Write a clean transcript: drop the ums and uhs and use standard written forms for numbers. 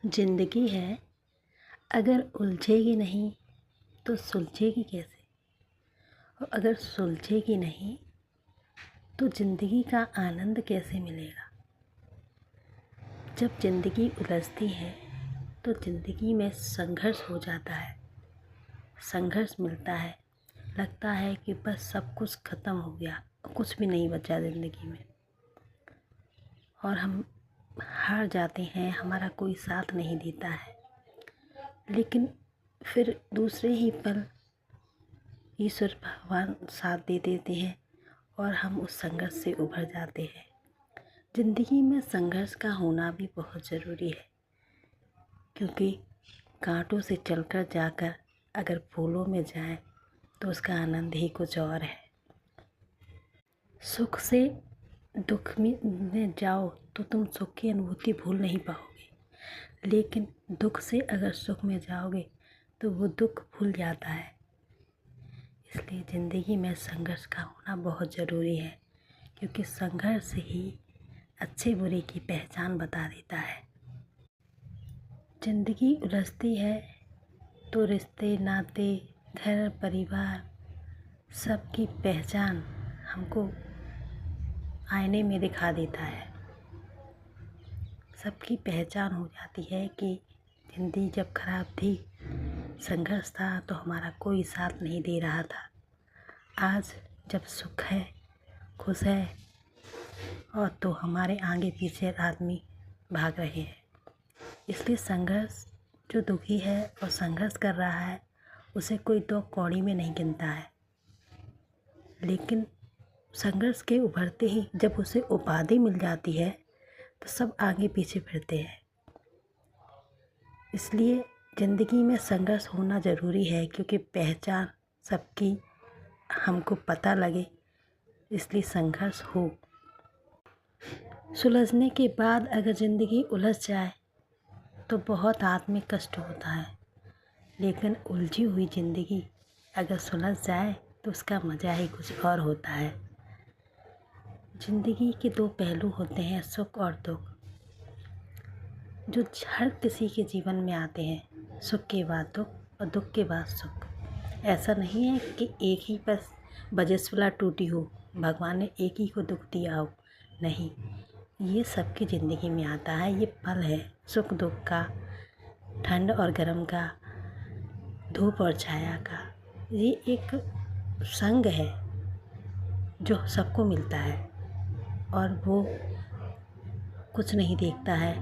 जिंदगी है, अगर उलझेगी नहीं तो सुलझेगी कैसे। और अगर सुलझेगी नहीं तो ज़िंदगी का आनंद कैसे मिलेगा। जब ज़िंदगी उलझती है तो ज़िंदगी में संघर्ष हो जाता है, संघर्ष मिलता है, लगता है कि बस सब कुछ ख़त्म हो गया, कुछ भी नहीं बचा ज़िंदगी में, और हम हार जाते हैं, हमारा कोई साथ नहीं देता है। लेकिन फिर दूसरे ही पल ईश्वर भगवान साथ दे देते हैं और हम उस संघर्ष से उभर जाते हैं। ज़िंदगी में संघर्ष का होना भी बहुत ज़रूरी है, क्योंकि कांटों से चलकर जाकर अगर फूलों में जाएं तो उसका आनंद ही कुछ और है। सुख से दुख में जाओ तो तुम सुख की अनुभूति भूल नहीं पाओगे, लेकिन दुख से अगर सुख में जाओगे तो वो दुख भूल जाता है। इसलिए ज़िंदगी में संघर्ष का होना बहुत ज़रूरी है, क्योंकि संघर्ष ही अच्छे बुरे की पहचान बता देता है। ज़िंदगी उलझती है तो रिश्ते नाते, घर परिवार, सबकी पहचान हमको आईने में दिखा देता है। सबकी पहचान हो जाती है कि ज़िंदगी जब खराब थी, संघर्ष था तो हमारा कोई साथ नहीं दे रहा था। आज जब सुख है, खुश है, और तो हमारे आगे पीछे आदमी भाग रहे हैं। इसलिए संघर्ष, जो दुखी है और संघर्ष कर रहा है, उसे कोई दो कौड़ी में नहीं गिनता है। लेकिन संघर्ष के उभरते ही जब उसे उपाधि मिल जाती है तो सब आगे पीछे फिरते हैं। इसलिए ज़िंदगी में संघर्ष होना ज़रूरी है, क्योंकि पहचान सबकी हमको पता लगे, इसलिए संघर्ष हो। सुलझने के बाद अगर ज़िंदगी उलझ जाए तो बहुत आत्मिक कष्ट होता है, लेकिन उलझी हुई ज़िंदगी अगर सुलझ जाए तो उसका मज़ा ही कुछ और होता है। ज़िंदगी के दो पहलू होते हैं, सुख और दुख, जो हर किसी के जीवन में आते हैं। सुख के बाद दुख और दुख के बाद सुख। ऐसा नहीं है कि एक ही बस बजस्वला टूटी हो, भगवान ने एक ही को दुख दिया हो, नहीं, ये सबकी ज़िंदगी में आता है। ये पल है सुख दुख का, ठंड और गर्म का, धूप और छाया का। ये एक संग है जो सबको मिलता है, और वो कुछ नहीं देखता है